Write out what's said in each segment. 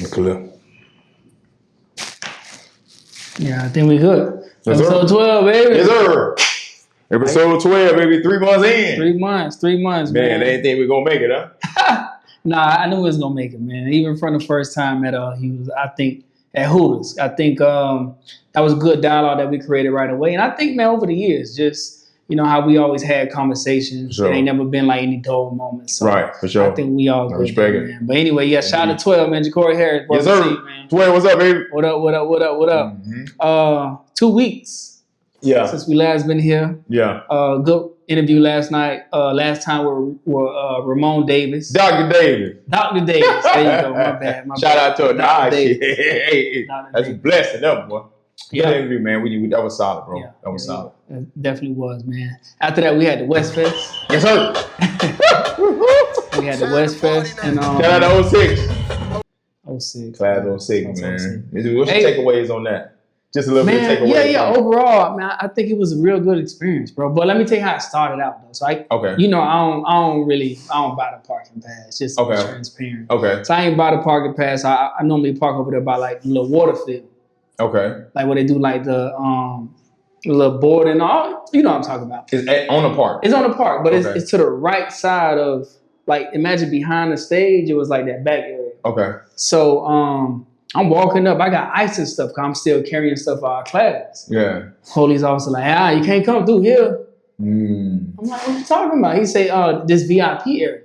Clear. Yeah, I think we good. Yes, Episode sir. 12, baby. Yes, sir. Episode 12, baby. 3 months in. 3 months, man. Man, they didn't think we gonna make it, huh? Nah, I knew we was gonna make it, man. Even from the first time at I think at Hooters. I think that was a good dialogue that we created right away. And I think, man, over the years, just how we always had conversations. Sure. It ain't never been like any dull moments. So Right, for sure. I think we all good, respect it. man. But anyway, yeah, shout out to 12, man. Ja'Cory Harris, Yes, sir. man. 12, what's up, baby? What up? Mm-hmm. 2 weeks Yeah. since we last been here. Yeah. Good interview last night. Last time with Ramon Davis. Dr. Davis. Dr. Davis. There you go. My bad. Shout out to her. Dr. Nah, Davis. shit. Dr. That's a Davis. blessing, that boy. Yeah. Good interview, man. That was solid, bro. Yeah. That was solid. It definitely was, man. After that, we had the West Fest. Yes, sir. We had the West Fest. And, Shout out to 06. 06. Class 06, man. 06. What's your takeaways on that? Just a little bit of Man, takeaways. yeah. Overall, man, I think it was a real good experience, bro. But let me tell you how it started out, though. So Okay. I don't buy the parking pass. Just to be transparent. Okay. So I ain't buy the parking pass. I normally park over there by like the little water field. Okay. Like where they do like the little board and all. You know what I'm talking about. It's on the park. It's on the park, but Okay. it's to the right side of, like, imagine behind the stage, it was like that back area. Okay. So I'm walking up, I got ice and stuff because I'm still carrying stuff for our class. Yeah. Police officer like, you can't come through here. Mm. I'm like, what you talking about? He say, this VIP area.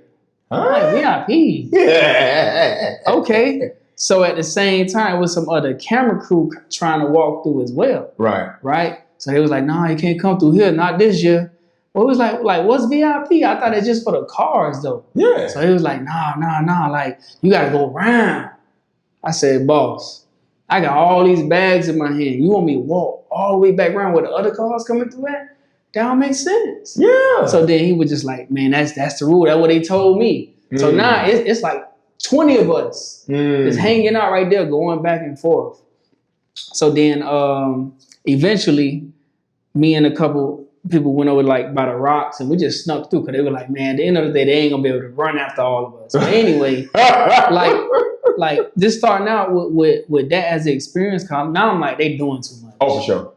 I'm like, VIP? Yeah. Okay. So at the same time, with some other camera crew trying to walk through as well. Right. So they was like, nah, you can't come through here, not this year. Well, it was like, what's VIP? I thought it's just for the cars, though. Yeah. So he was like, nah, like, you gotta go around. I said, boss, I got all these bags in my hand. You want me to walk all the way back around where the other cars coming through at? That don't make sense. Yeah. So then he was just like, man, that's the rule. That's what they told me. So now it's like 20 of us just hanging out right there, going back and forth. So then eventually, me and a couple people went over like by the rocks and we just snuck through because they were like, man, at the end of the day, they ain't gonna be able to run after all of us. But anyway, like just starting out with that as the experience, now I'm like, they doing too much. Oh, for sure.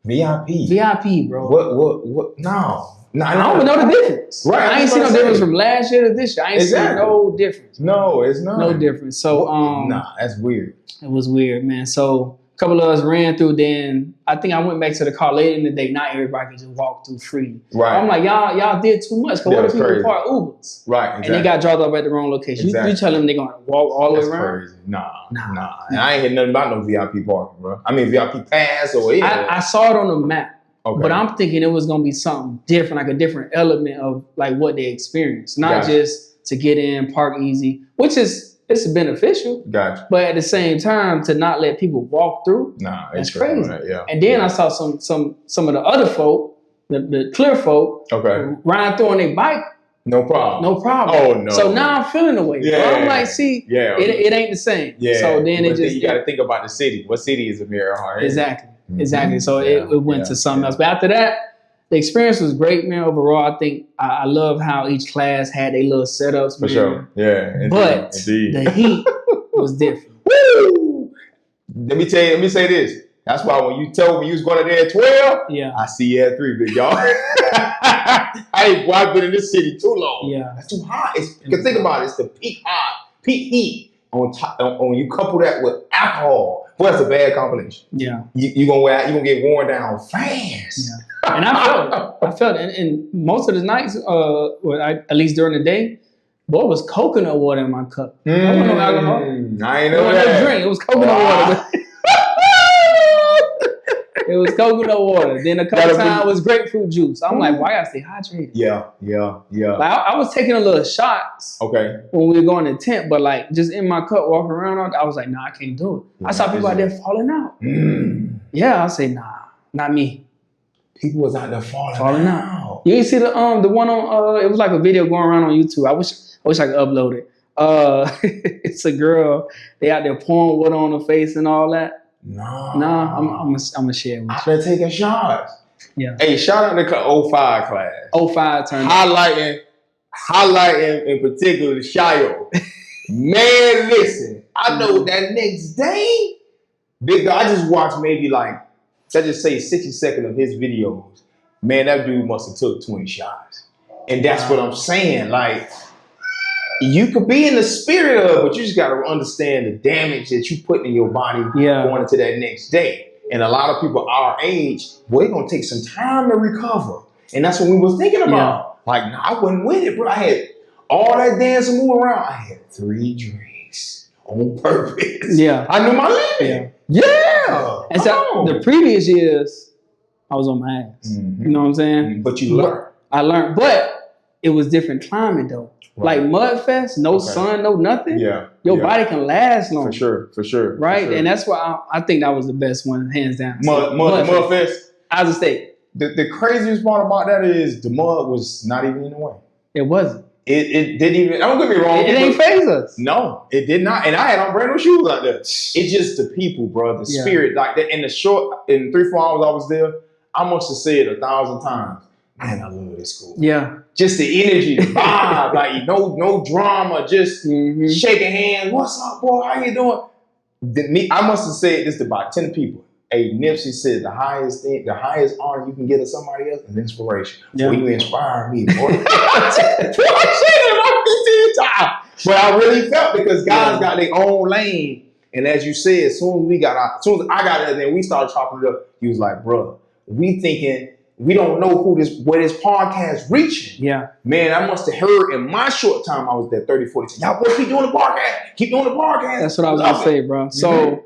VIP, bro. What? No. I don't even know the difference. Right. I ain't seen no difference from last year to this year. I ain't seen no difference. No, it's not. No difference. So nah, that's weird. It was weird, man. So a couple of us ran through. Then I think I went back to the car later in the day. Not everybody could just walk through freely. Right. I'm like, y'all did too much. Cause what if people park Ubers? Right. Exactly. And they got dropped off at the wrong location. Exactly. You tell them they're gonna walk all the way around? Crazy. Nah. And I ain't heard nothing about no VIP parking, bro. I mean VIP pass or whatever. I saw it on the map. Okay. But I'm thinking it was gonna be something different, like a different element of like what they experienced, not just to get in, park easy, which is beneficial. Gotcha. But at the same time, to not let people walk through, that's crazy. Right, yeah. And then I saw some of the other folk, the clear folk, riding through on their bike. No problem. Oh no. So now I'm feeling the way. Yeah. Bro. I'm like, see, it ain't the same. Yeah. So then you got to think about the city. What city is Amir Hart? Exactly. Exactly. So it went to something else. But after that, the experience was great, man. Overall, I think I love how each class had their little setups, man. For sure. Yeah. Indeed. But the heat was different. Woo! Let me say this. That's why when you told me you was going to there at 12, I see you at 3, big y'all. I've been in this city too long. Yeah. That's too hot. Because think about it, it's the peak heat on top. On you couple that with alcohol. Boy, that's a bad combination. Yeah. You gonna get worn down fast. Yeah. And I felt it. And most of the nights, at least during the day, boy, it was coconut water in my cup. I don't know alcohol. I ain't know that. No drink. It was coconut water. It was coconut water. Then a couple times it was grapefruit juice. I'm like, why I gotta stay hydrated? Yeah. Like I was taking a little shots. Okay. When we were going to tent, but like just in my cup, walking around, I was like, nah, I can't do it. I saw people out there falling out. Yeah, I say, nah, not me. People was out there falling out. You ain't see the one on it was like a video going around on YouTube. I wish I could upload it. It's a girl. They out there pouring water on her face and all that. Nah, I'm gonna share it with you. I've been taking shots. Yeah. Hey, shout out to the 05 class. 05 turned highlighting in particular the Shayo. Man, listen, I know that next day, big guy, I just watched maybe like, let's just say 60 seconds of his videos. Man, that dude must have took 20 shots. And that's what I'm saying. Like, you could be in the spirit of, but you just got to understand the damage that you put in your body going into that next day. And a lot of people our age, boy, it's going to take some time to recover. And that's what we was thinking about. Like, nah, I wasn't with it, bro. I had all that dancing move around. I had 3 drinks on purpose. Yeah. I knew my limit. Yeah. And so the previous years, I was on my ass. Mm-hmm. You know what I'm saying? But you learned. I learned. But it was different climate, though. Right. Like Mudfest, no sun, no nothing. Your body can last long. For sure. Right? For sure. And that's why I think that was the best one, hands down. Mudfest. Iowa State. The craziest part about that is the mud was not even in the way. It wasn't. It didn't even, don't get me wrong. It ain't phase us. No, it did not. And I had on brand new shoes out there. It's just the people, bro. The spirit. Like that in the 3-4 hours I was there, I must have said 1,000 times, man, I love this school. Yeah. Just the energy, the vibe, like no drama, just shaking hands. What's up, boy? How you doing? I must have said this to about 10 people. Hey, Nipsey said the highest honor you can get of somebody else is inspiration. Boy, you inspire me, boy. I said it about 15 times. But I really felt because guys got their own lane. And as you said, as soon as I got it, and then we started chopping it up, he was like, bro, we thinking we don't know where this podcast reaching. Yeah. Man, I must have heard in my short time I was there 30, 40. Y'all boys keep doing the podcast. Keep doing the podcast. That's what I was gonna say, bro. So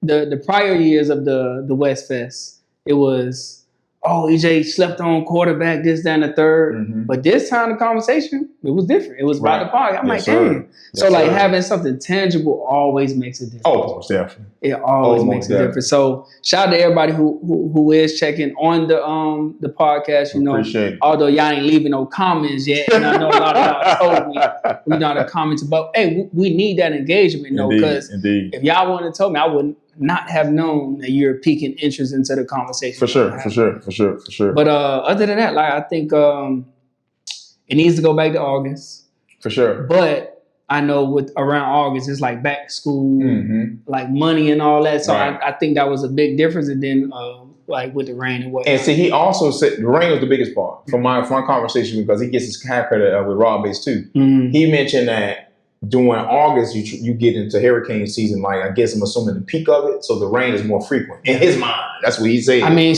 the prior years of the West Fest, it was, EJ slept on quarterback, this, that, and the third. But this time the conversation, it was different. It was about the podcast. I'm like, dang. So having something tangible always makes a difference. Oh, most definitely. It always makes a difference. So shout out to everybody who is checking on the podcast. You know, appreciate it. Although y'all ain't leaving no comments yet, and I know a lot of y'all told me we not a comments, but hey, we need that engagement though, because if y'all wouldn't have told me, I wouldn't not have known that you're piquing interest into the conversation. For sure. But other than that, like I think it needs to go back to August. For sure. But I know with around August, it's like back to school, like money and all that. So I think that was a big difference. And then like with the rain and whatnot. And see, he also said the rain was the biggest part from my conversation because he gets his kind credit with Rob Base too. He mentioned that during August, you get into hurricane season. Like I guess I'm assuming the peak of it, so the rain is more frequent in his mind. That's what he said. I mean,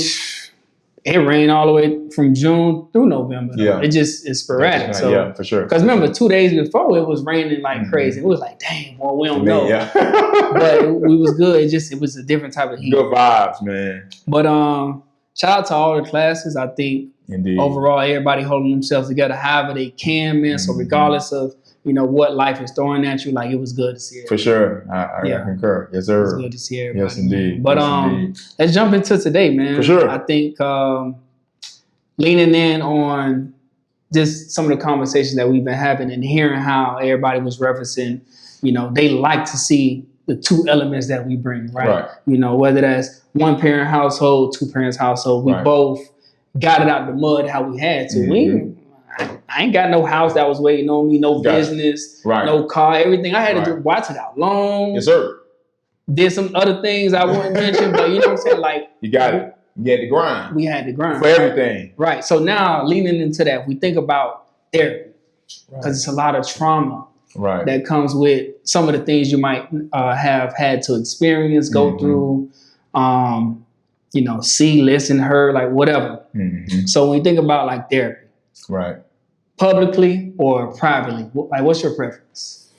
it rained all the way from June through November. Though. It just is sporadic. So, for sure. Because remember, 2 days before it was raining like crazy. It was like, dang, well, we don't know. Yeah. But we was good. It was a different type of heat. Good vibes, man. But shout out to all the classes. I think overall everybody holding themselves together however they can, man. So regardless of what life is throwing at you, like it was good to see it. For sure. I concur. Yes, sir. It's good to see everybody. Yes, indeed. But let's jump into today, man. For sure. I think leaning in on just some of the conversations that we've been having and hearing how everybody was referencing, they like to see the 2 elements that we bring, right? Whether that's 1-parent household, 2-parents household, we both got it out the mud how we had to. I ain't got no house that was waiting on me, no business, no car, everything. I had to do, watch it out long. Yes, sir. Did some other things I wouldn't mention, but you know what I'm saying? Like, you got it. You had to grind. We had to grind. For everything. Right. So now, leaning into that, we think about therapy. Because it's a lot of trauma that comes with some of the things you might have had to experience, go through, see, listen, heard, like whatever. So when you think about like therapy, publicly or privately, like what's your preference?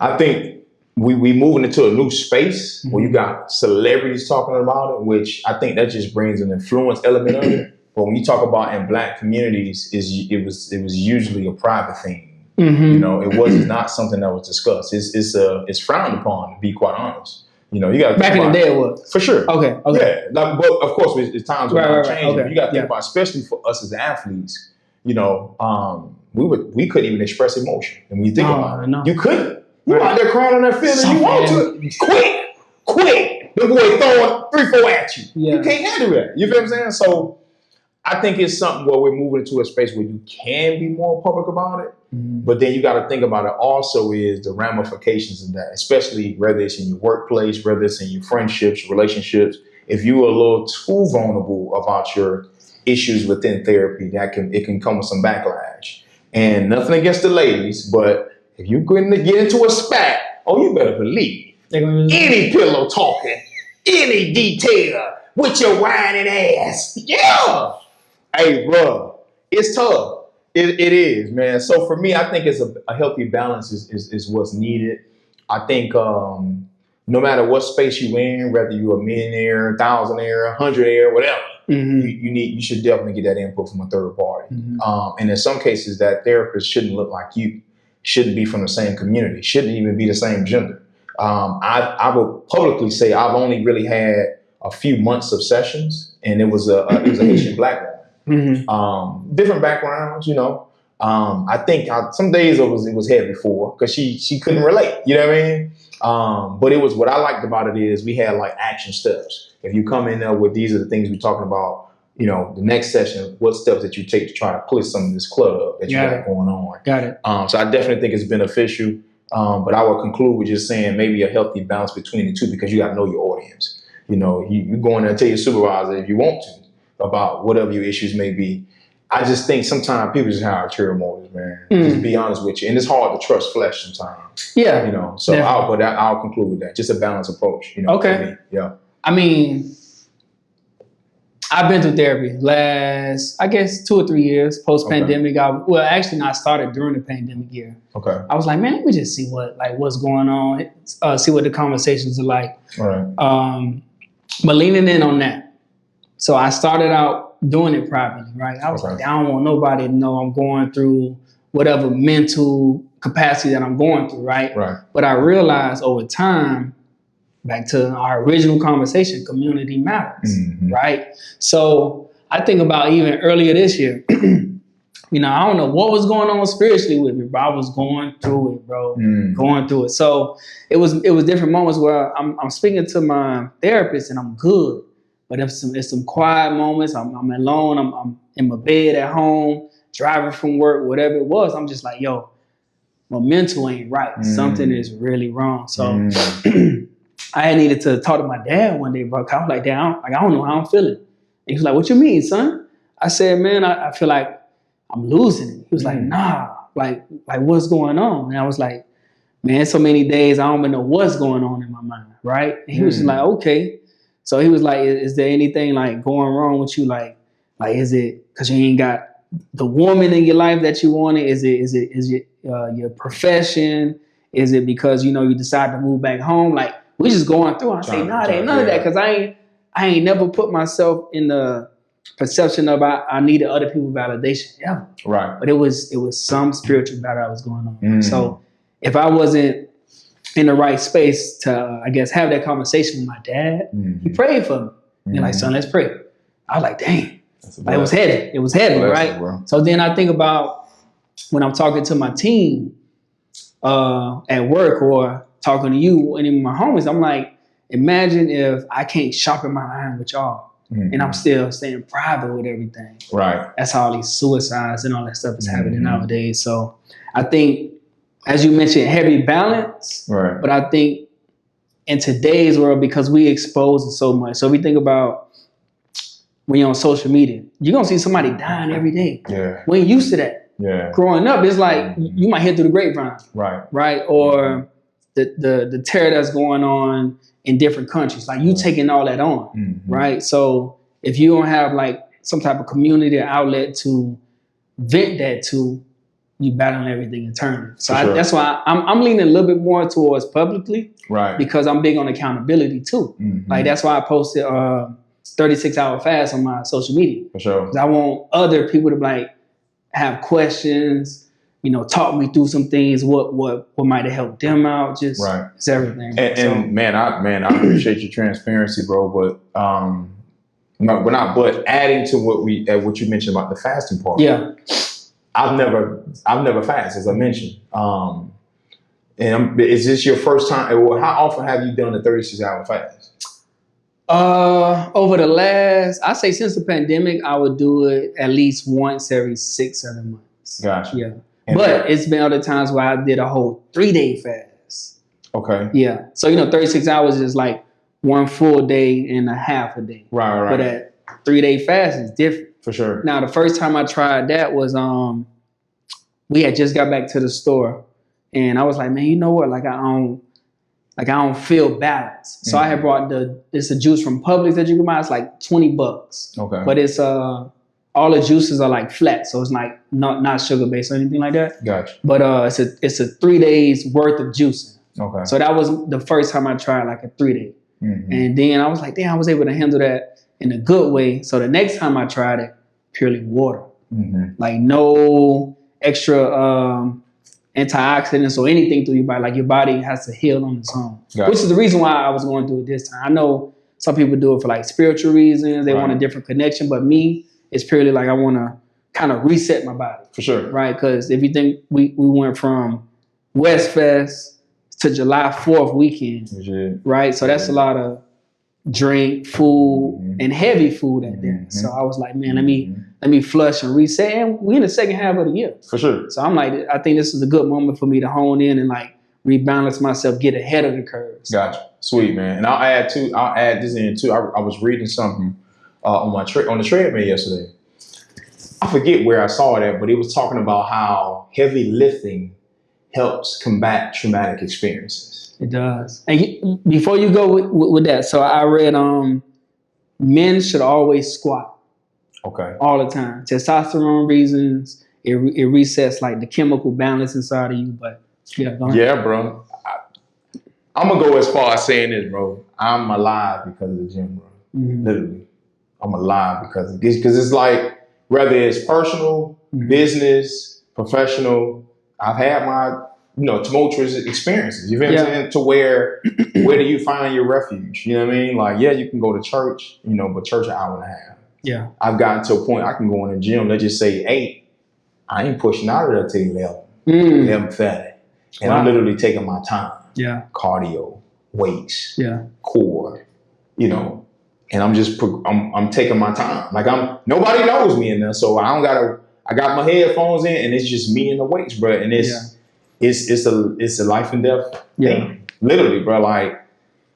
I think we moving into a new space where you got celebrities talking about it, which I think that just brings an influence element of it. But when you talk about in Black communities, it was usually a private thing. It was not something that was discussed. It's frowned upon, to be quite honest. You got back in the day, it was for sure. Okay. Yeah, but of course, it's times when it's changing. Okay. You got to think about, especially for us as athletes. We couldn't even express emotion, and when you think about it, you couldn't. You out there crying on that field, and you want to quick. The boy throwing 3-4 at you. You can't handle that. You feel what I'm saying? So I think it's something where we're moving into a space where you can be more public about it. But then you got to think about it also is the ramifications of that, especially whether it's in your workplace, whether it's in your friendships, relationships. If you're a little too vulnerable about your issues within therapy, it can come with some backlash. And nothing against the ladies, but if you're going to get into a spat, you better believe any pillow talking, any detail with your whining ass. Yeah. Hey, bro, it's tough. It is, man. So for me, I think it's a healthy balance is what's needed. I think no matter what space you're in, whether you're a millionaire, thousandaire, hundredaire, whatever, you should definitely get that input from a third party. And in some cases, that therapist shouldn't look like you, shouldn't be from the same community, shouldn't even be the same gender. I would publicly say I've only really had a few months of sessions, and it was a Haitian Black woman. Different backgrounds, you know. I think some days it was heavy for her because she couldn't relate. You know what I mean? But it was what I liked about it is we had like action steps. If you come in there with these are the things we're talking about, you know, the next session, what steps that you take to try to push some of this clutter up that you got going on. Got it. So I definitely think it's beneficial. But I would conclude with just saying maybe a healthy balance between the two because you got to know your audience. You know, you go in there and tell your supervisor if you want to about whatever your issues may be. I just think sometimes people just have ulterior motives, man. Just be honest with you. And it's hard to trust flesh sometimes. Yeah. You know, so I'll conclude with that. Just a balanced approach, you know. Okay. For me. Yeah. I mean, I've been through therapy last, I guess, 2 or 3 years post-pandemic. Okay. I started during the pandemic year. Okay. I was like, man, let me just see what's going on, see what the conversations are like. All right. But leaning in on that. So I started out doing it privately, right? I was like, I don't want nobody to know I'm going through whatever mental capacity that I'm going through, right? Right. But I realized over time, back to our original conversation, community matters, right? So I think about even earlier this year, you know, I don't know what was going on spiritually with me, but I was going through it, bro, going through it. So it was different moments where I'm speaking to my therapist and I'm good. But if some quiet moments, I'm alone, I'm in my bed at home, driving from work, whatever it was, I'm just like, yo, my mental ain't right. Something is really wrong. So I needed to talk to my dad one day, bro. I was like, Dad, I don't know how I'm feeling. And he was like, what you mean, son? I said, man, I feel like I'm losing it. He was like, nah, like what's going on? And I was like, man, so many days I don't even know what's going on in my mind, right? And he was just like, okay. So he was like, is there anything like going wrong with you? Like is it because you ain't got the woman in your life that you wanted? Is it your profession? Is it because, you know, you decide to move back home? Like we just going through. I say, nah, it ain't none of that because I ain't never put myself in the perception of I needed other people's validation. Yeah. Right. But it was some spiritual battle that was going on. So if I wasn't in the right space to, I guess, have that conversation with my dad, he prayed for me. And like, son, let's pray. I was like, dang, like, it was heavy. It was heavy, right? Bro. So then I think about when I'm talking to my team at work or talking to you and even my homies, I'm like, imagine if I can't sharpen my iron with y'all and I'm still staying private with everything. Right. That's how all these suicides and all that stuff is happening nowadays. So I think, as you mentioned, heavy balance. Right. But I think in today's world, because we expose it so much. So we think about when you're on social media, you're going to see somebody dying every day. Yeah. We ain't used to that. Yeah. Growing up, it's like you might hear through the grapevine. Right. Right. Or the terror that's going on in different countries. Like you taking all that on. Right. So if you don't have like some type of community or outlet to vent that to, you battling everything internally. So that's why I'm leaning a little bit more towards publicly, right? Because I'm big on accountability too. Like that's why I posted 36-hour fast on my social media. For sure. Because I want other people to like have questions, you know, talk me through some things. What might have helped them out? Just it's everything. And man, I appreciate your transparency, bro. But adding to what you mentioned about the fasting part. Yeah. I've never fasted, as I mentioned. And is this your first time? How often have you done a 36-hour fast? Over the last, I say since the pandemic, I would do it at least once every 6-7 months. Gotcha. Yeah. And But it's been other times where I did a whole 3-day fast. okay. Yeah. So, 36 hours is like one full day and a half a day. Right. But that 3-day fast is different. For sure. Now, the first time I tried that was we had just got back to the store, and I was like, man, you know what? Like I don't feel balanced. So I had brought it's a juice from Publix that you can buy. It's like $20. Okay. But it's all the juices are like flat, so it's like not sugar based or anything like that. Gotcha. But it's a 3 days worth of juicing. Okay. So that was the first time I tried like a 3-day. Mm-hmm. And then I was like, damn, I was able to handle that in a good way. So the next time I tried it, purely water. Mm-hmm. Like no extra antioxidants or anything through your body. Like your body has to heal on its own. Gotcha. Which is the reason why I was going through it this time. I know some people do it for like spiritual reasons. They want a different connection. But me, it's purely like I want to kind of reset my body. For sure. Right? Because if you think we went from West Fest to July 4th weekend. Legit. Right? So that's a lot of drink, food, and heavy food at there. So I was like, man, let me flush and reset. And we in the second half of the year. For sure. So I'm like, I think this is a good moment for me to hone in and like rebalance myself, get ahead of the curve. Gotcha. Sweet, man. And I'll add this in too. I was reading something on the treadmill yesterday. I forget where I saw it at, but it was talking about how heavy lifting helps combat traumatic experiences. It does. And before you go with that, so I read men should always squat. Okay. All the time. Testosterone reasons, it resets like the chemical balance inside of you. But yeah, go ahead. Yeah, bro. I'm gonna go as far as saying this, bro. I'm alive because of the gym, bro. Mm-hmm. Literally, I'm alive because of this. Because it's like whether it's personal, business, professional. I've had my tumultuous experiences. You feel what I'm saying? To where do you find your refuge? You know what I mean? Like, yeah, you can go to church, but church an hour and a half. Yeah. I've gotten to a point I can go in the gym, let's just say 8. I ain't pushing out of there till 11, 11:30. And I'm literally taking my time. Yeah. Cardio, weights, Yeah. core, and I'm just, I'm taking my time. Like nobody knows me in there. So I got my headphones in and it's just me and the weights, bro. And it's a life and death thing. Literally, bro. Like,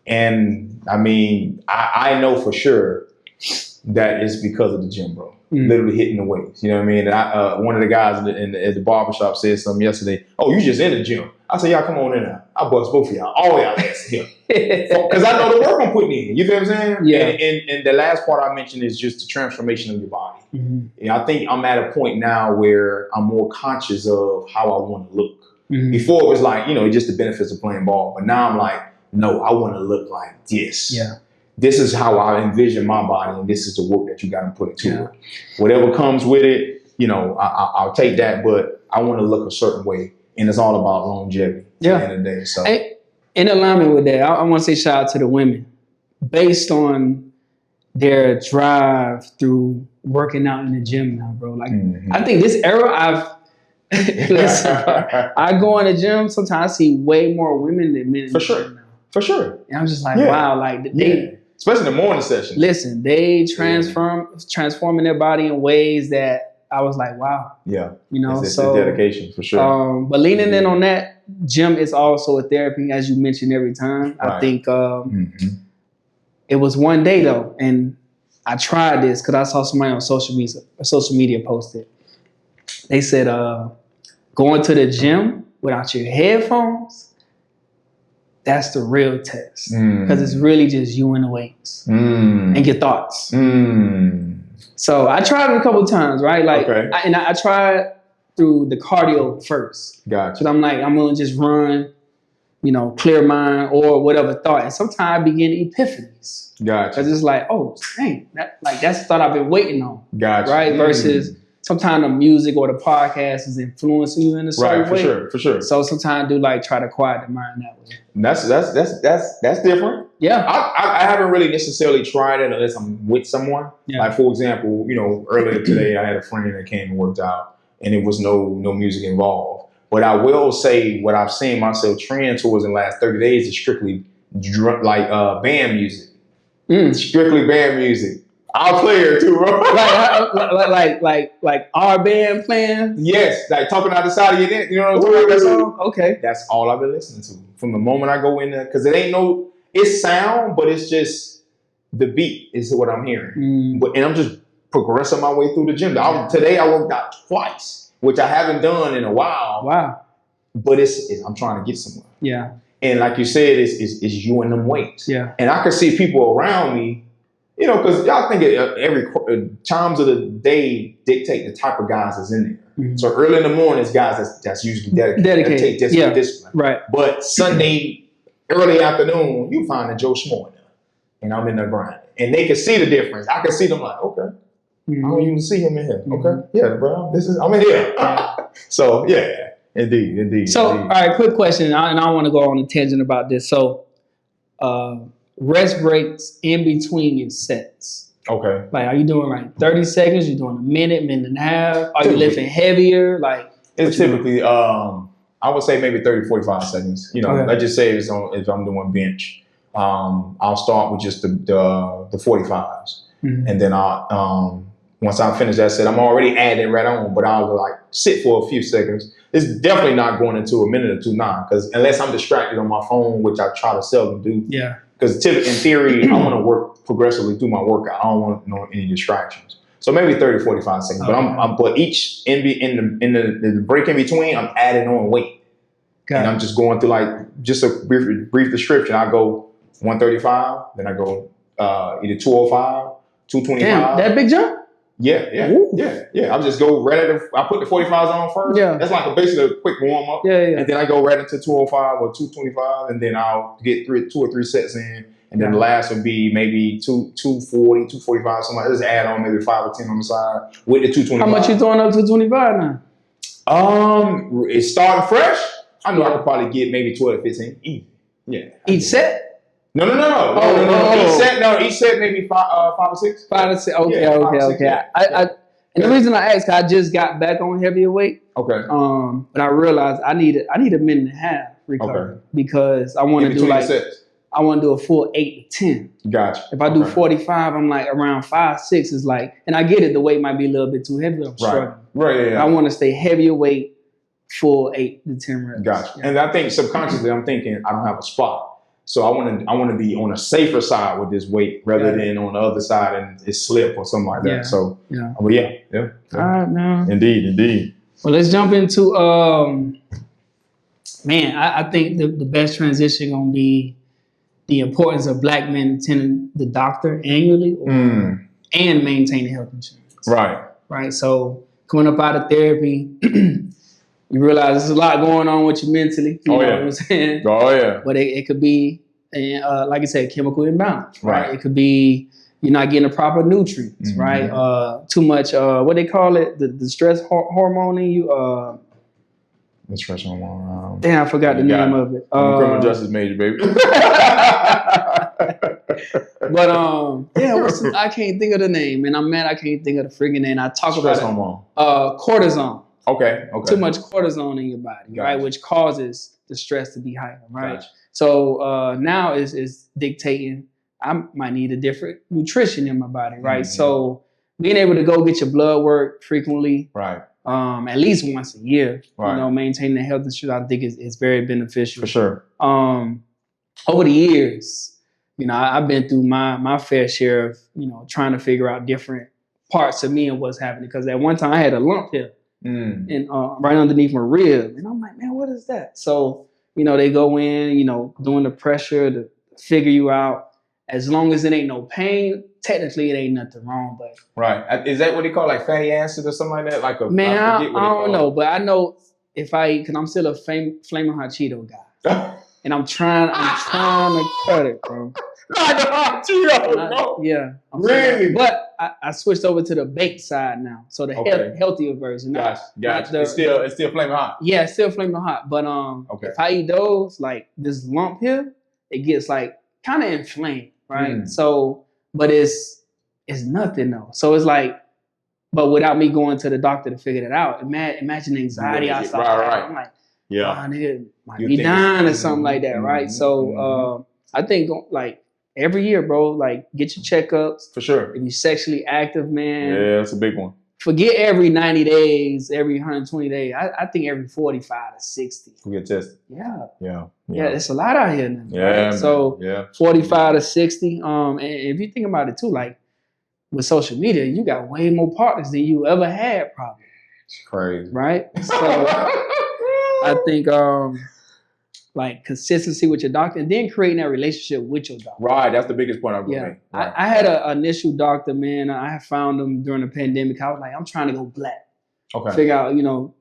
and I mean, I know for sure that it's because of the gym, bro. Literally hitting the weights. You know what I mean? And one of the guys at the barbershop said something yesterday. Oh, you just in the gym. I said, y'all come on in there. I'll bust both of y'all. All y'all ass here. Because I know the work I'm putting in. You feel what I'm saying? Yeah. And the last part I mentioned is just the transformation of your body. Mm-hmm. And I think I'm at a point now where I'm more conscious of how I want to look. Mm-hmm. Before it was like, just the benefits of playing ball. But now I'm like, no, I want to look like this. Yeah. This is how I envision my body, and this is the work that you got to put into it. Whatever comes with it, I'll take that, but I want to look a certain way, and it's all about longevity at the end of the day. So, in alignment with that, I want to say shout out to the women. Based on their drive through working out in the gym now, bro. Like, I think this era listen, I go in the gym, sometimes I see way more women than men in the gym now. For sure. And I'm just like, wow, like they... Especially the morning session. Listen, they transforming their body in ways that I was like, wow. Yeah. It's so dedication for sure. But leaning in on that, gym is also a therapy, as you mentioned every time. Right. I think it was one day though, and I tried this because I saw somebody on social media post it. They said, going to the gym without your headphones, that's the real test, because it's really just you and the weights and your thoughts. So I tried it a couple of times, right? Like, I tried through the cardio first. Gotcha. Because I'm like, I'm gonna just run, clear mind or whatever thought. And sometimes I begin epiphanies. Gotcha. Because it's like, oh, dang, that's the thought I've been waiting on. Gotcha. Right? Versus sometimes the music or the podcast is influencing you in a certain way. For sure. So sometimes I do try to quiet the mind that way. That's different. Yeah. I haven't really necessarily tried it unless I'm with someone. Yeah. Like, for example, earlier today I had a friend that came and worked out and it was no music involved. But I will say what I've seen myself trend towards in the last 30 days is strictly band music. Strictly band music. I'll play it too, bro. like our band playing. Yes, like talking out the side of your neck. You know what I'm talking about? That song? Okay. That's all I've been listening to from the moment I go in there, because it ain't it's sound, but it's just the beat is what I'm hearing. And I'm just progressing my way through the gym. Today I worked out twice, which I haven't done in a while. Wow. But I'm trying to get somewhere. Yeah. And like you said, it's you and them weights. Yeah. And I can see people around me, you know, because y'all think every times of the day dictate the type of guys that's in there. So early in the morning, it's guys that's usually dedicated. Discipline. Right. But Sunday, early afternoon, you find a Joe Schmo in there. And I'm in there grinding. And they can see the difference. I can see them like, okay. I don't even see him in here. Okay. Yeah, bro. I'm in here. So, yeah. Indeed. So, all right, quick question. And I want to go on a tangent about this. So, rest breaks in between your sets. Okay. Like, are you doing like 30 seconds? You doing a minute and a half? Are you lifting heavier? Like, it's typically, I would say maybe 30, 45 seconds. You know, let's just say if I'm doing bench, I'll start with just the 45s. And then once I finish that set, I'm already adding right on, but I'll like sit for a few seconds. It's definitely not going into a minute or two now, because unless I'm distracted on my phone, which I try to seldom do. Yeah. Because in theory, I want to work progressively through my workout. I don't want any distractions. So maybe 30, 45 seconds. But but each in the break in between, I'm adding on weight. And I'm just going through like just a brief description. I go 135, then I go either 205, 225. Damn, that big jump? Yeah. I'll just go right at I put the 45s on first. Yeah. That's like basically a quick warm up. Yeah. And then I go right into 205 or 225, and then I'll get 2 or 3 sets in. And then the last would be maybe 240, 245, something like that. Just add on maybe 5 or 10 on the side with the 225. How much you throwing up to 225 now? It's starting fresh. I know I could probably get maybe 12 to 15. Easy. Yeah. Each set? No. Each set maybe 5 or 6. 5 or 6. Okay. And the reason I asked, I just got back on heavier weight. Okay. But I realized I need a minute and a half recovery because I want to do like I want to do a full 8 to 10. Gotcha. If I do 45, I'm like around 5, 6 is like, and I get it. The weight might be a little bit too heavy. I'm struggling. Right. Yeah. I want to stay heavier weight, full 8 to 10 reps. Gotcha. Yeah. And I think subconsciously I'm thinking I don't have a spot. So I want to be on a safer side with this weight rather than on the other side and it slip or something like that. Yeah. So but yeah. All right, man. Indeed. Well, let's jump into I think the best transition gonna be the importance of Black men attending the doctor annually and maintaining health insurance. Right. So coming up out of therapy, you realize there's a lot going on with you mentally. You know what I'm saying? Oh, yeah. But it could be, like I said, chemical imbalance. Right. It could be you're not getting the proper nutrients, right? Too much, what they call it? The stress hormone in you. The stress hormone. Damn, I forgot the name of it. I'm a criminal justice major, baby. But I can't think of the name, and I'm mad I can't think of the friggin' name. I talk stress about hormone. Cortisone. Okay. Too much cortisone in your body, right? Which causes the stress to be higher, right? Gotcha. So now is dictating I might need a different nutrition in my body, right? So being able to go get your blood work frequently, right? At least once a year, right. You know, maintaining the health insurance, I think is very beneficial. For sure. Over the years, you know, I've been through my fair share of, you know, trying to figure out different parts of me and what's happening. Because at one time I had a lump here and right underneath my rib. And I'm like, man, what is that? So, you know, they go in, you know, doing the pressure to figure you out. As long as it ain't no pain, technically it ain't nothing wrong. But right, is that what they call like fatty acid or something like that? Like I don't know, but I know if I eat, because I'm still a flaming hot Cheeto guy, and I'm trying to cut it, bro. Not the hot Cheeto, no. Yeah, really. But I switched over to the baked side now, so the healthier version. Gotcha. It's still flaming hot. Yeah, it's still flaming hot. But if I eat those, like this lump here, it gets like kind of inflamed. Right. So, but it's nothing though. So it's like, but without me going to the doctor to figure it out, imagine the anxiety I saw. Right. I'm like, nigga might be dying or something like that. Right. So, I think like every year, bro. Like, get your checkups. For sure. If you're sexually active, man. Yeah, that's a big one. Forget every 90 days, every 120 days. I think every 45 to 60. We get tested. Yeah. Yeah. Yeah, it's a lot out here now. Yeah. Right? Man. So yeah. 45 to 60. And if you think about it too, like with social media, you got way more partners than you ever had, probably. It's crazy. Right? So I think like consistency with your doctor and then creating that relationship with your doctor. Right, that's the biggest point I'm gonna make. Right. I had an initial doctor, man. I found him during the pandemic. I was like, I'm trying to go black. Okay. Figure out, you know,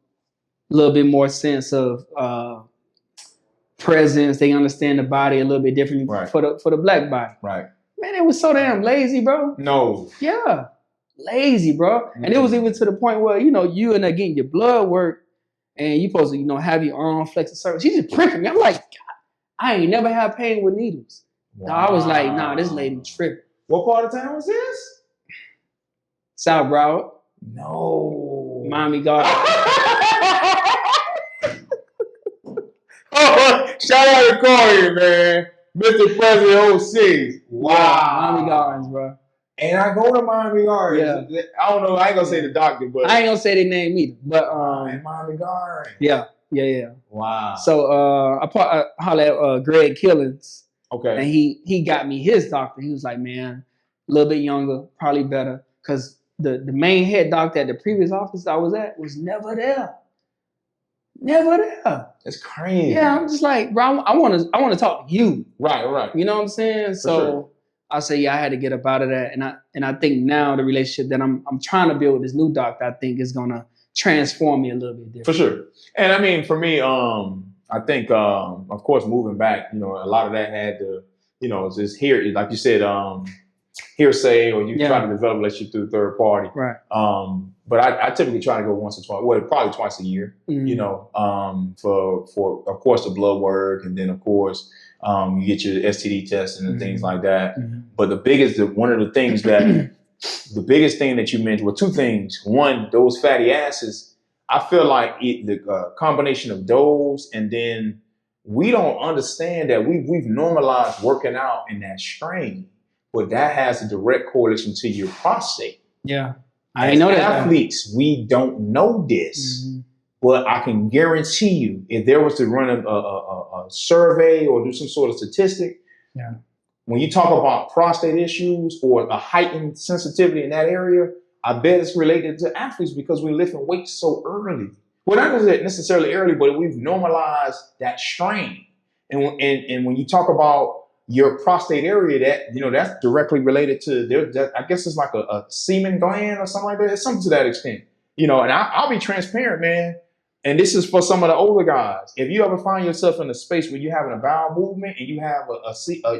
a little bit more sense of presence. They understand the body a little bit differently for the black body. Right. Man, it was so damn lazy, bro. No. Yeah. Lazy, bro. Mm-hmm. And it was even to the point where, you know, you and getting your blood work and you supposed to, you know, have your arm flex a certain. She just pricking me. I'm like, God, I ain't never had pain with needles. Wow. I was like, nah, this lady tripping. What part of town was this? South Broward. No. Miami Gardens. Oh, shout out to Corey, man. Mr. President 06. Wow. Yeah, Miami Gardens, bro. And I go to Miami Gardens. Yeah. I don't know. I ain't gonna say the doctor, but I ain't gonna say their name either. But Miami Gardens. Yeah. Wow. So I hollered at Greg Killings. Okay. And he got me his doctor. He was like, man, a little bit younger, probably better, because the main head doctor at the previous office I was at was never there. Never there. That's crazy. Yeah, I'm just like, bro, I want to talk to you. Right. You know what I'm saying? So sure. I say, yeah, I had to get up out of that, and I think now the relationship that I'm trying to build with this new doctor, I think is gonna transform me a little bit different. For sure. And I mean, for me, I think, of course, moving back, you know, a lot of that had to, you know, just hear, like you said, hearsay, or you try to develop a relationship through a third party. Right. But I typically try to go once or twice, well, probably twice a year, you know, for of course the blood work, and then of course you get your STD testing and things like that. But one of the things that the biggest thing that you mentioned were two things. One, those fatty acids. I feel like the combination of those, and then we don't understand that we've normalized working out in that strain, but that has a direct correlation to your prostate. Yeah. I know that. Athletes, we don't know this, but I can guarantee you, if there was to run a survey or do some sort of statistic, when you talk about prostate issues or a heightened sensitivity in that area, I bet it's related to athletes because we're lifting weights so early. Well, not necessarily early, but we've normalized that strain. And when you talk about your prostate area, that, you know, that's directly related to I guess it's like a semen gland or something like that. It's something to that extent, you know. And I'll be transparent, man. And this is for some of the older guys. If you ever find yourself in a space where you're having a bowel movement and you have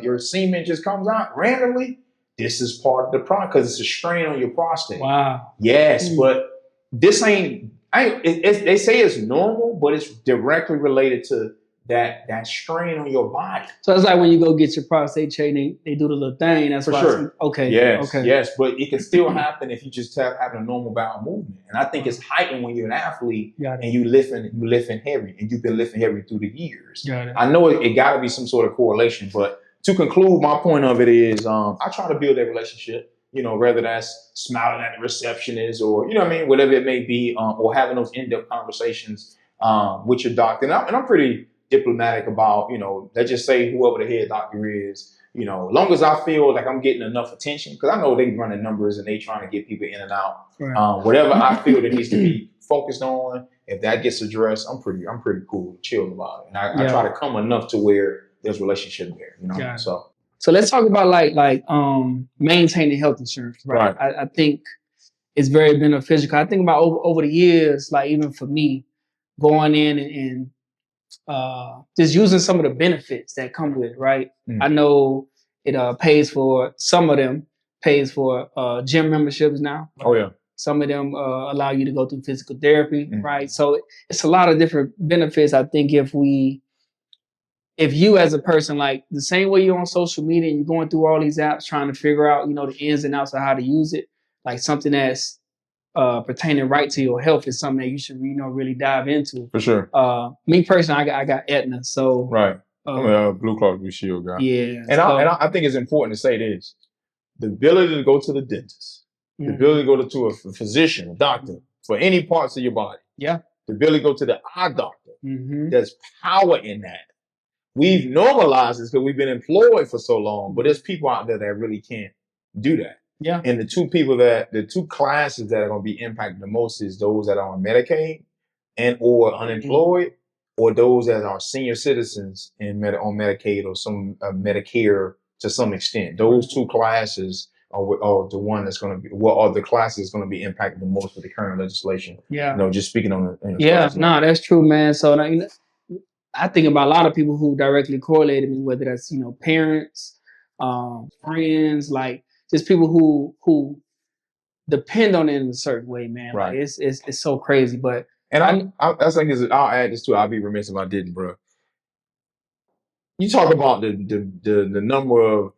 your semen just comes out randomly, this is part of the problem because it's a strain on your prostate. Wow. Yes, but this they say it's normal, but it's directly related to that strain on your body. So it's like when you go get your prostate checked, they do the little thing. That's for why sure. Okay. Yes, but it can still happen if you just having a normal bowel movement. And I think it's heightened when you're an athlete and you lifting heavy, and you've been lifting heavy through the years. Got it. I know it got to be some sort of correlation, but to conclude, my point of it is I try to build that relationship. You know, whether that's smiling at the receptionist or, you know what I mean, whatever it may be, or having those in-depth conversations with your doctor. And I'm pretty diplomatic about, you know, let's just say whoever the head doctor is, you know, as long as I feel like I'm getting enough attention, because I know they running numbers and they trying to get people in and out. Right. Whatever I feel that needs to be focused on, if that gets addressed, I'm pretty cool, chill about it. And I try to come enough to where there's relationship there, you know. Yeah. So let's talk about like maintaining health insurance. Right. I think it's very beneficial. I think about over the years, like even for me, going in and just using some of the benefits that come with it, right? I know it pays for some of them, pays for gym memberships now. Oh yeah. Some of them allow you to go through physical therapy, right? So it's a lot of different benefits. I think if you as a person, like the same way you're on social media and you're going through all these apps trying to figure out, you know, the ins and outs of how to use it, like something that's pertaining right to your health is something that you should, you know, really dive into. For sure. Me personally, I got Aetna, so I'm a Blue Cross Blue Shield guy. Yeah. And I think it's important to say this: the ability to go to the dentist, the ability to go to a physician, a doctor for any parts of your body. Yeah. The ability to go to the eye doctor. There's power in that. We've normalized this because we've been employed for so long, but there's people out there that really can't do that. Yeah. And the two classes that are going to be impacted the most is those that are on Medicaid and or unemployed, or those that are senior citizens on Medicaid or some Medicare to some extent. Those two classes are the one that's going to be, what are the classes going to be impacted the most with the current legislation. Yeah. You know, just speaking on that's true, man. So now, I think about a lot of people who directly correlated me, whether that's, parents, friends, like just people who depend on it in a certain way, man. Right. Like it's so crazy. But and I'll add this too. I'll be remiss if I didn't, bro. You talk about the number of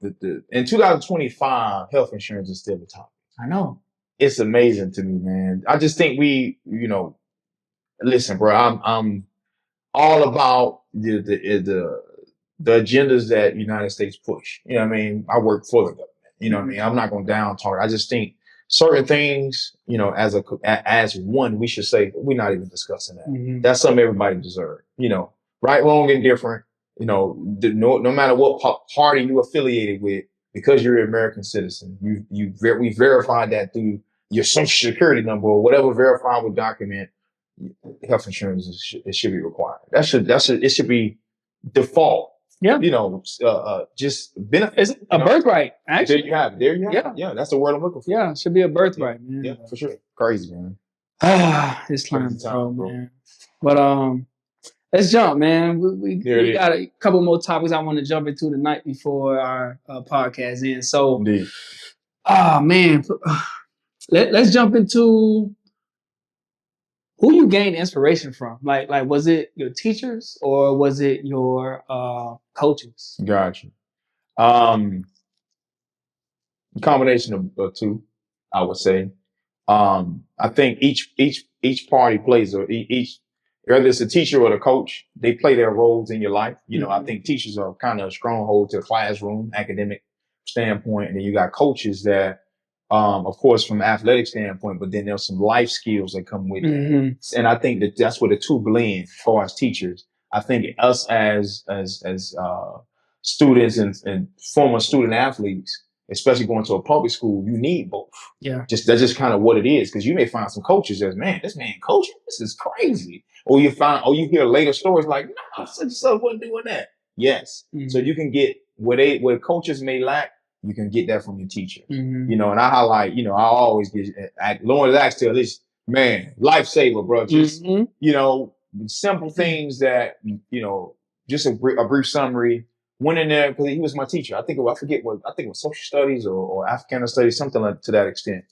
in 2025, health insurance is still the top. I know. It's amazing to me, man. I just think listen, bro, I'm all about the agendas that United States push. You know what I mean? I work for the government. You know what I mean? I'm not going to down talk. I just think certain things, as one, we should say we're not even discussing that. That's something everybody deserves. Right, wrong, and different. No matter what party you affiliated with, because you're an American citizen, we verified that through your social security number or whatever verifiable document. Health insurance it should be required. It should be default. Yeah. Just benefits. It's a birthright. Actually, there you have it. Yeah, that's the word I'm looking for. Yeah, it should be a birthright, man. Yeah, for sure. Crazy, man. It's time, bro, man. But let's jump, man. We got a couple more topics I want to jump into tonight before our podcast ends. So, indeed. Man, let's jump into who you gained inspiration from. Like was it your teachers or was it your coaches? Gotcha. Combination of two, I would say. I think each party plays, or each, whether it's a teacher or the coach, they play their roles in your life. I think teachers are kind of a stronghold to the classroom, academic standpoint, and then you got coaches that, of course, from an athletic standpoint, but then there's some life skills that come with it. And I think that's where the two blend as far as teachers. I think us as students and former student athletes, especially going to a public school, you need both. Yeah. That's just kind of what it is. Because you may find some coaches that's, man, this man coaching, this is crazy. Or you hear later stories like, no, such and such wasn't doing that. Yes. So you can get where coaches may lack, you can get that from your teacher. And I highlight, I always get Lawrence Axtell, this man, lifesaver, bro. Just simple things that, just a brief summary. Went in there because he was my teacher. I think it was social studies or Africana studies, something like to that extent.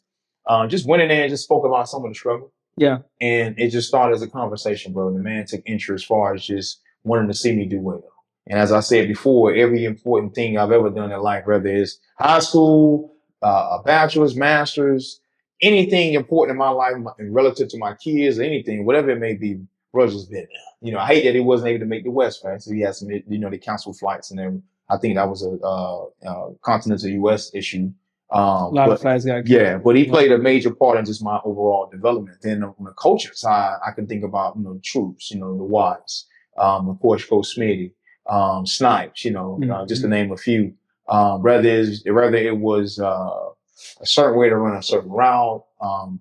Just went in there and just spoke about some of the struggle. Yeah. And it just started as a conversation, bro. The man took interest as far as just wanting to see me do well. And as I said before, every important thing I've ever done in life, whether it's high school, a bachelor's, master's, anything important in my life relative to my kids or anything, whatever it may be, bro's been there. I hate that he wasn't able to make the West, right? So he had some, they canceled flights, and then I think that was a continental U.S. issue. A lot of flights got canceled. Yeah, but he played a major part in just my overall development. Then on the coaching side, I can think about, the troops, the Watts, of course, Coach Smitty, Snipes, just to name a few. Whether it was a certain way to run a certain route,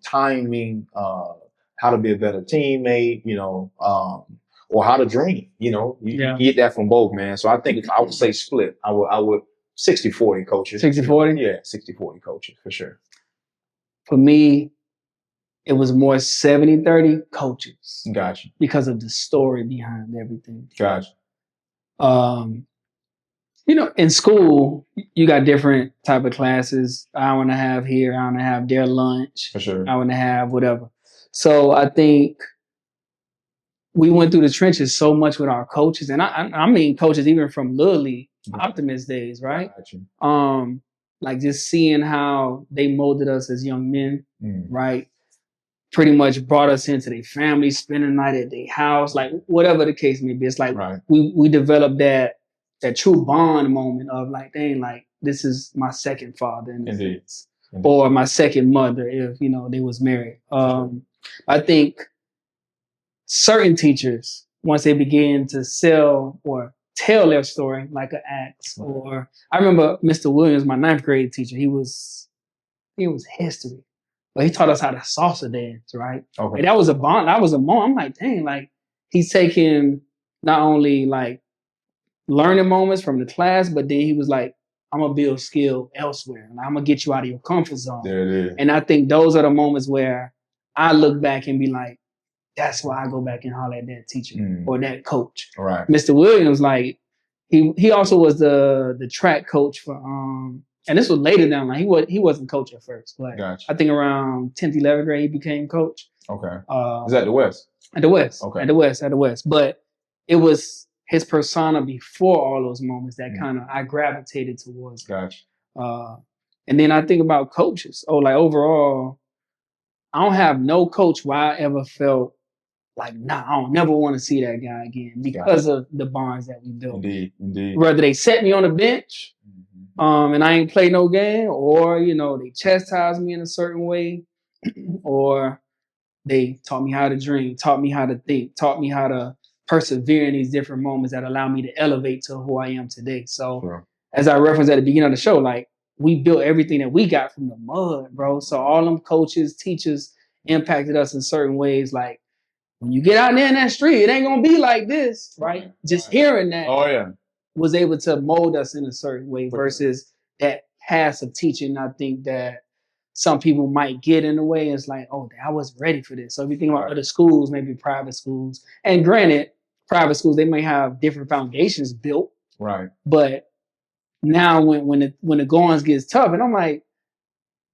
timing, how to be a better teammate, or how to dream, you get that from both, man. So I think I would say split. I would 60-40 coaches. 60-40? Yeah, 60-40 coaches for sure. For me, it was more 70-30 coaches. Gotcha. Because of the story behind everything. Gotcha. In school, you got different type of classes. Hour and a half here, hour and a half there, lunch. For sure. Hour and a half, whatever. So I think we went through the trenches so much with our coaches, and I mean coaches even from Little League, Optimist days, right? Gotcha. Like just seeing how they molded us as young men, right? Pretty much brought us into their family, spending the night at their house, like whatever the case may be. It's like we developed that that true bond moment of like, dang, like this is my second father in a Indeed. sense, or my second mother if they was married. I think certain teachers, once they begin to sell or tell their story like an act, or I remember Mr. Williams, my 9th grade teacher, he was history, but he taught us how to salsa dance, right? Okay. And that was a bond. That was a moment. I'm like, dang, like he's taking not only like learning moments from the class, but then he was like, I'm gonna build skill elsewhere, and I'm gonna get you out of your comfort zone. There it is. And I think those are the moments where I look back and be like, that's why I go back and holler at that teacher or that coach. Right. Mr. Williams, like he also was the track coach for and this was later down. Like he wasn't coach at first, but Gotcha. I think around 10th, 11th grade he became coach. Okay. Is that the West? At the West. Okay. At the West. But it was his persona before all those moments that kind of I gravitated towards. Gotcha. And then I think about coaches. Like overall, I don't have no coach where I ever felt like, nah, I don't never want to see that guy again because of the bonds that we built. Indeed. Whether they set me on the bench, and I ain't play no game, or they chastised me in a certain way, or they taught me how to dream, taught me how to think, taught me how to persevere in these different moments that allow me to elevate to who I am today. So as I referenced at the beginning of the show, like we built everything that we got from the mud, bro. So all them coaches, teachers impacted us in certain ways. Like when you get out there in that street, it ain't gonna be like this, right? Just hearing that was able to mold us in a certain way versus that passive teaching. I think that some people might get in the way. It's like, oh, I wasn't ready for this. So if you think about other schools, maybe private schools, and granted, private schools, they may have different foundations built. Right. But now when the goings gets tough, and I'm like,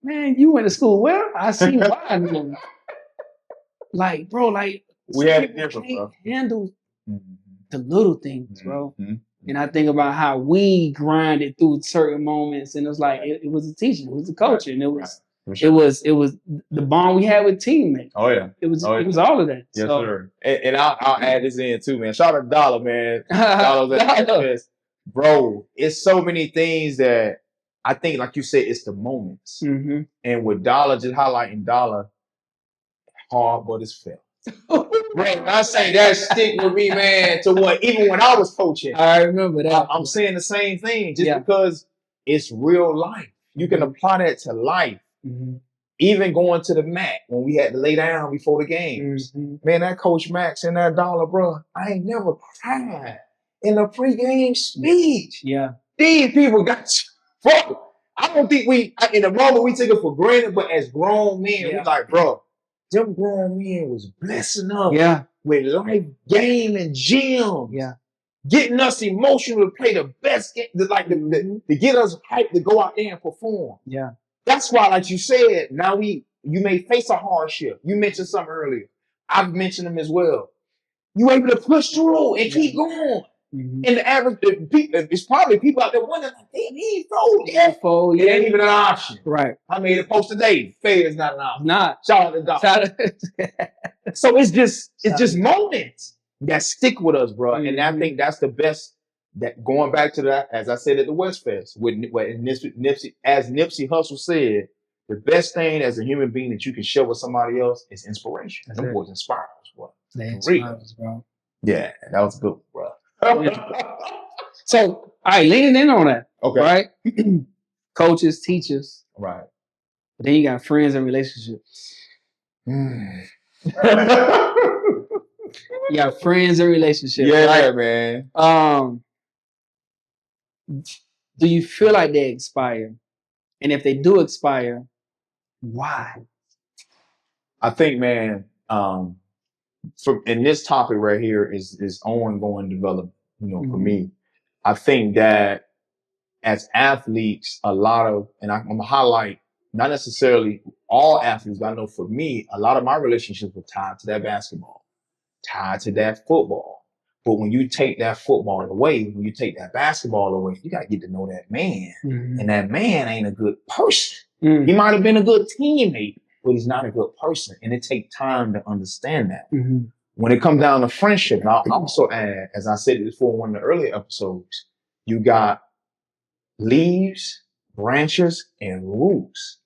man, you went to school well? I see why. Like, bro, like we had it different, bro. Handle the little things, bro. And I think about how we grinded through certain moments, and it was like it was a teaching, it was a coaching, and it was the bond we had with teammates. Oh yeah, it was all of that. Yes, sir. And I'll add this in too, man. Shout out to Dollar, man. Dollar's at the bro. It's so many things that I think, like you said, it's the moments. And with Dollar, just highlighting Dollar, hard but it's fair. Right, I say that stick with me, man. To what? Even when I was coaching, I remember that. I'm saying the same thing, just because it's real life. You can apply that to life. Even going to the mat when we had to lay down before the games. Man, that Coach Max and that Dollar, bro, I ain't never cried in a pregame speech. These people got you. Bro, I don't think in the moment we take it for granted, but as grown men, we like, bro, them grown men was blessing us with life game and gym. Getting us emotional to play the best game, to get us hyped to go out there and perform. That's why, like you said, now you may face a hardship. You mentioned something earlier. I've mentioned them as well. You able to push through and keep going. And the average people, it's probably people out there wondering, like, damn, he ain't fold. It ain't even an option. Right. I made a post today. Failure is not an option. Shout out to Doc. So it's just moments that stick with us, bro. And I think that's the best. That going back to that, as I said at the West Fest, as Nipsey Hussle said, the best thing as a human being that you can share with somebody else is inspiration. Them boys inspire us, bro. They inspire us, bro. Yeah, that was good, bro. So, all right, leaning in on that. Okay. Right? Coaches, teachers. Right. But then you got friends and relationships. You got friends and relationships. Yeah, right? Man. Do you feel like they expire? And if they do expire, why? I think, man, in this topic right here is ongoing development. For me, I think that as athletes, a lot of, and I'm gonna highlight not necessarily all athletes, but I know for me, a lot of my relationships were tied to that basketball, tied to that football. But when you take that football away, when you take that basketball away, you gotta get to know that man, and that man ain't a good person. He might have been a good teammate, but he's not a good person, and it takes time to understand that. When it comes down to friendship, and I'll also add, as I said before in one of the earlier episodes, You got leaves, branches, and roots.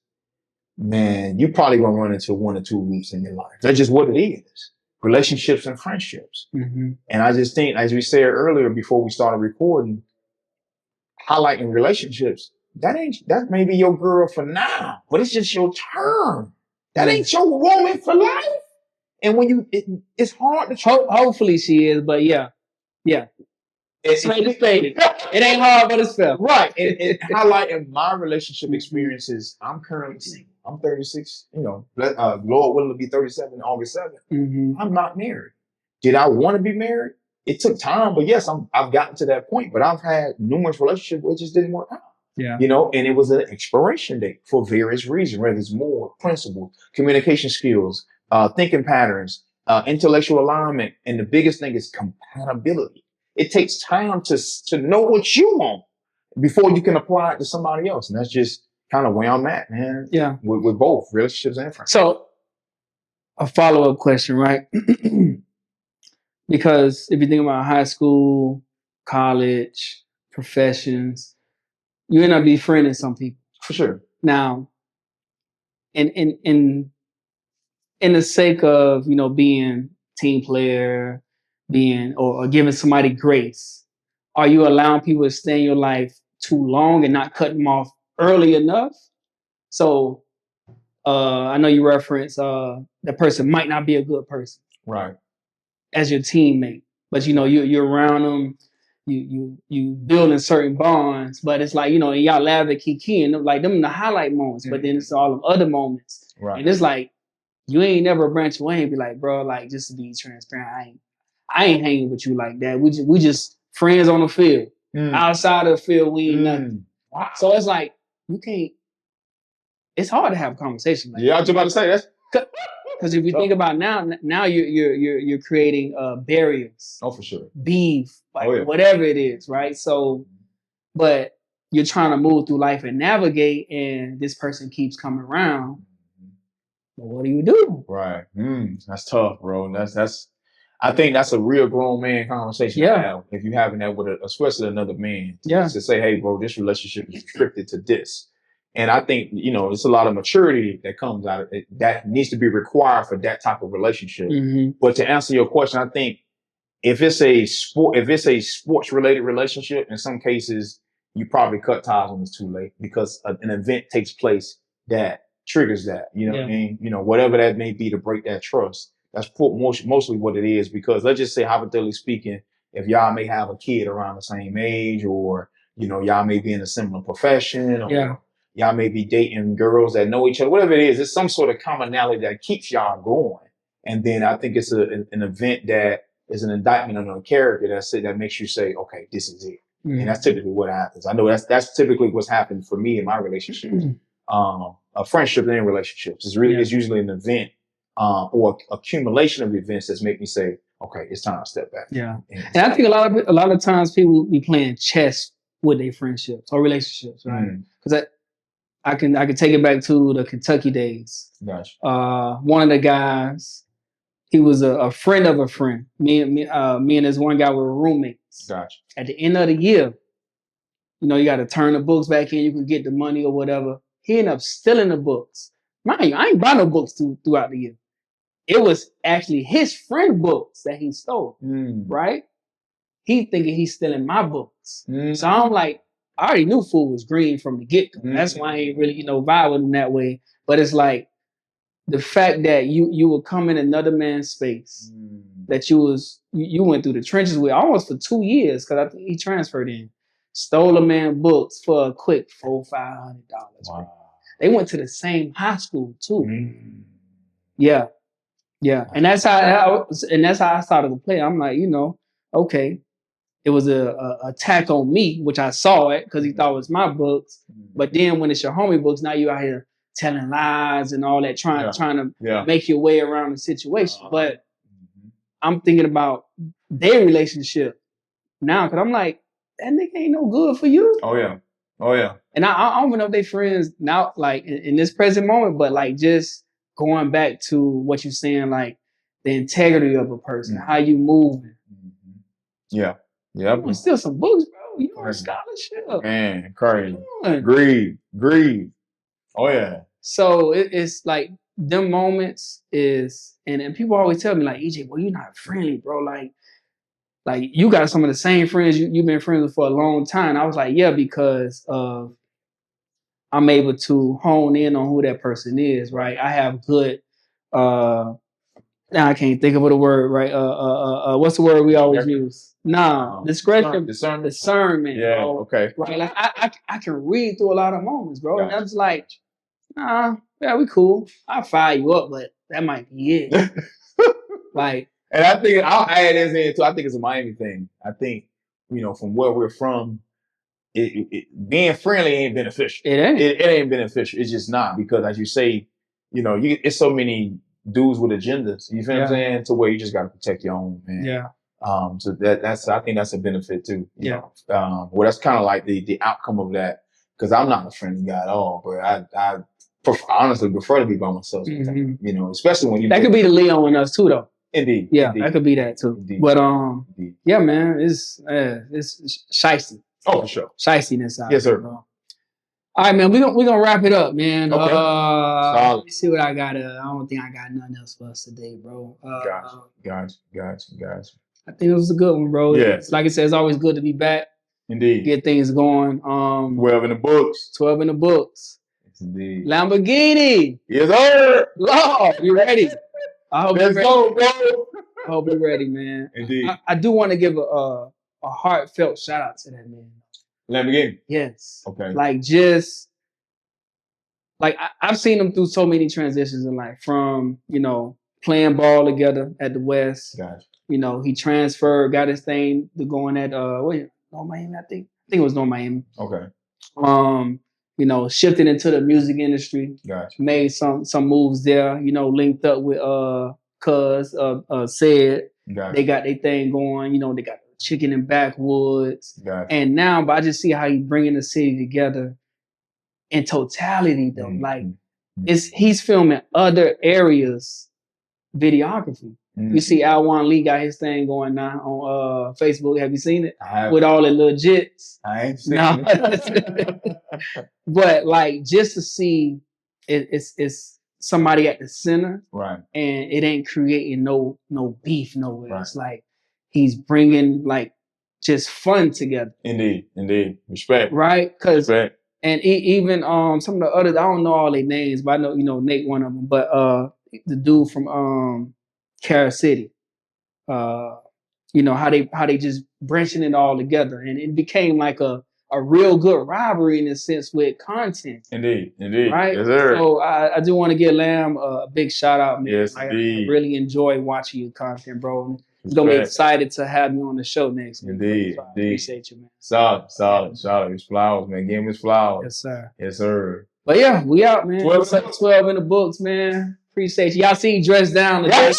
Man, you probably gonna run into one or two roots in your life. That's just what it is. Relationships and friendships. Mm-hmm. And I just think, as we said earlier before we started recording, highlighting relationships, that may be your girl for now, but it's just your turn. That ain't your woman for life. And when it's hard to hopefully she is, but yeah. It's stated. It ain't hard, but it's fair. Right. And highlighting my relationship experiences, I'm currently single. I'm 36, Lord willing to be 37 August 7th. Mm-hmm. I'm not married. Did I want to be married? It took time, but yes, I've gotten to that point. But I've had numerous relationships where it just didn't work out. Yeah. And it was an expiration date for various reasons, whether it's more principles, communication skills, thinking patterns, intellectual alignment, and the biggest thing is compatibility. It takes time to know what you want before you can apply it to somebody else, and that's just kind of where I'm at, man. Yeah, with both relationships and friendships. So, a follow-up question, right? Because if you think about high school, college, professions, you end up befriending some people. For sure. Now, in the sake of being team player, being or giving somebody grace, are you allowing people to stay in your life too long and not cutting them off early enough? So, I know you reference that person might not be a good person, right, as your teammate, but you're around them, you building certain bonds, but it's like and y'all laugh at Kiki and like them the highlight moments, but then it's all them other moments, right? And it's like you ain't never branch away and be like, bro, like just to be transparent, I ain't hanging with you like that. We just friends on the field. Outside of the field, we ain't nothing. Wow. So it's like you can't. It's hard to have a conversation like that. I was about to say that. Because if you think about now you're creating barriers. Oh, for sure. Beef, whatever it is, right? So, but you're trying to move through life and navigate, and this person keeps coming around. But what do you do? Right. That's tough, bro. I think that's a real grown man conversation to have. If you're having that with especially another man. To say, hey, bro, this relationship is restricted to this. And I think, it's a lot of maturity that comes out of it that needs to be required for that type of relationship. Mm-hmm. But to answer your question, I think if it's a sports related relationship, in some cases, you probably cut ties when it's too late because an event takes place that triggers that, what I mean? Whatever that may be to break that trust. That's mostly what it is, because let's just say, hypothetically speaking, if y'all may have a kid around the same age, or, y'all may be in a similar profession, or y'all may be dating girls that know each other, whatever it is, it's some sort of commonality that keeps y'all going. And then I think it's an event that is an indictment on a character that makes you say, okay, this is it. Mm-hmm. And that's typically what happens. I know that's typically what's happened for me in my relationships. A friendship and relationships is usually an event or accumulation of events that make me say, okay, it's time to step back. Yeah. And I think a lot of times people be playing chess with their friendships or relationships, right? Because I can take it back to the Kentucky days. Gotcha. One of the guys, he was a friend of a friend. Me and this one guy were roommates. Gotcha. At the end of the year, you got to turn the books back in. You can get the money or whatever. He ended up stealing the books. Mind you, I ain't buy no books throughout the year. It was actually his friend books that he stole, right? He thinking he's stealing my books. So I'm like, I already knew fool was green from the get-go. That's why I ain't really, vibe with him that way. But it's like the fact that you would come in another man's space that you went through the trenches with almost for 2 years, because I think he transferred in, stole a man books for a quick $400-500. Wow. They went to the same high school too. Yeah. And that's how I started to play. I'm like, okay. It was a attack on me, which I saw it because he thought it was my books. But then when it's your homie books, now you out here telling lies and all that, trying to make your way around the situation. But I'm thinking about their relationship now, because I'm like, that nigga ain't no good for you. Oh yeah. And I don't even know if they friends now, like in this present moment, but like just going back to what you're saying, like the integrity of a person, how you move. Yeah. Still some books, bro. You on scholarship. Man, crazy. Come on. Greed. Oh yeah. So it's like them moments is, and people always tell me like, EJ, well, you're not friendly, bro. Like you got some of the same friends you've been friends with for a long time. I was like, yeah, because I'm able to hone in on who that person is, right? I have good now I can't think of what a word, right? What's the word we always use? Discretion, discernment. Yeah, bro. okay. Right, like I can read through a lot of moments, bro. And Gotcha. I'm just like, nah, yeah, we cool. I'll fire you up, but that might be it. Like, and I think I'll add this in too. I think it's a Miami thing. I think, from where we're from, being friendly ain't beneficial. it ain't. It ain't beneficial. It's just not, because as you say, it's so many dudes with agendas. You feel what I'm saying? To where you just got to protect your own, man. Yeah. So I think that's a benefit too. You Yeah. know? Well, that's kind of like the outcome of that, because I'm not a friendly guy at all, but I honestly prefer to be by myself sometimes. Especially when you. That could be the Leo in us too, though. Indeed. Yeah, indeed. that could be that too. Indeed. But Indeed. yeah, man, it's shiesty. Oh, for sure. Shiestiness out. Yes, sir. Bro. All right, man. We gonna wrap it up, man. Okay. Let me see what I got. I don't think I got nothing else for us today, bro. Gotcha. I think it was a good one, bro. Yeah. It's, like I said, it's always good to be back. Indeed. Get things going. 12 in the books. 12 in the books. Yes, indeed. Lamborghini. Yes, sir. Lord, you ready? I hope Let's go, bro. I hope you're ready, man. Indeed. I do want to give a heartfelt shout out to that man. Lamborghini. Yes. Okay. I've seen him through so many transitions in life, from, playing ball together at the West. Gotcha. He transferred, got his thing to going at North Miami, I think it was North Miami. Okay. Shifted into the music industry. Gotcha. Made some moves there, linked up with Cuz Said. Gotcha. They got their thing going, they got Chicken and Backwoods. Gotcha. And now, but I just see how he's bringing the city together in totality, though. Mm-hmm. He's filming other areas videography. Mm-hmm. You see Alwan Lee got his thing going now on Facebook. Have you seen it? I have. With all the legits. I ain't seen it. But just to see it's somebody at the center, right? And it ain't creating no beef nowhere. Right. It's like he's bringing just fun together. Indeed. Respect. Right? Respect. And even some of the others, I don't know all their names, but I know Nate, one of them. But the dude from Carol City, how they just branching it all together, and it became like a real good rivalry in a sense with content. Indeed. Right? Yes, sir. So I do want to give Lamb a big shout out, man. Yes, I indeed. really enjoy watching your content, bro. I'm gonna be excited to have you on the show next week. Indeed. So I appreciate you, man. Solid. His flowers, man. Give him his flowers. Yes, sir. But yeah, we out, man. 12 in the books, man. Appreciate you. Y'all see he dressed down today.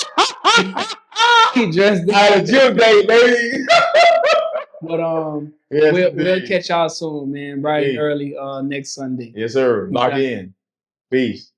He dressed down. Out of gym day, baby. But we'll catch y'all soon, man. Bright and early next Sunday. Yes, sir. Lock in. Peace.